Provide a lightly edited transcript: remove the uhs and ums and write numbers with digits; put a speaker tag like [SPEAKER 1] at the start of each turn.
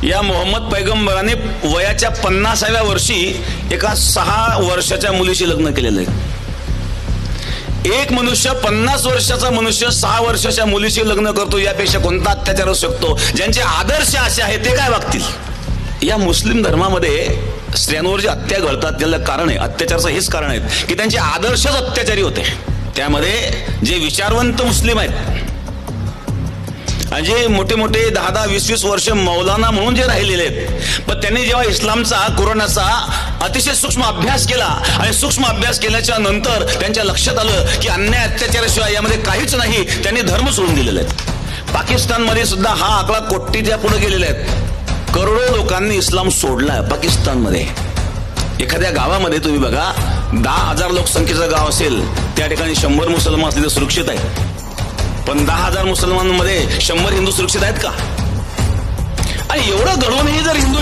[SPEAKER 1] या मोहम्मद पैगंबराने वयाच्या 50व्या वर्षी एका 6 वर्षाच्या मुलीशी लग्न केलेलं आहे. एक मनुष्य 50 वर्षाचा मनुष्य 6 वर्षाच्या मुलीशी लग्न करतो, यापेक्षा कोणता अत्याचार असू शकतो? ज्यांचे आदर्श असे आहेत ते काय वागतील? या मुस्लिम धर्मामध्ये स्त्रियांवर जे हत्या घडतात त्याला कारण आहे, अत्याचाराचं हेच कारण आहे की त्यांचे आदर्शच अत्याचारी होते. त्यामध्ये जे विचारवंत मुस्लिम आहेत आणि जे मोठे मोठे 10-10, 20-20 वर्ष मौलाना म्हणून जे राहिलेले आहेत, पण त्यांनी जेव्हा इस्लामचा, कुराणाचा अतिशय सूक्ष्म अभ्यास केला आणि सूक्ष्म अभ्यास केल्याच्या नंतर त्यांच्या लक्षात आलं की अन्याय अत्याचाराशिवाय यामध्ये काहीच नाही, त्यांनी धर्म सोडून दिलेले आहेत. पाकिस्तानमध्ये सुद्धा हा आकडा कोटीच्या पुढे गेलेले आहेत. करोडो लोकांनी इस्लाम सोडला पाकिस्तानमध्ये. एखाद्या गावामध्ये तुम्ही बघा, 10,000 लोकसंख्येचं गाव असेल, त्या ठिकाणी 100 मुसलमान असले तर सुरक्षित आहे. पण 10,000 मुसलमानांमध्ये 100 हिंदू सुरक्षित आहेत का? आणि एवढं घडूनही जर हिंदू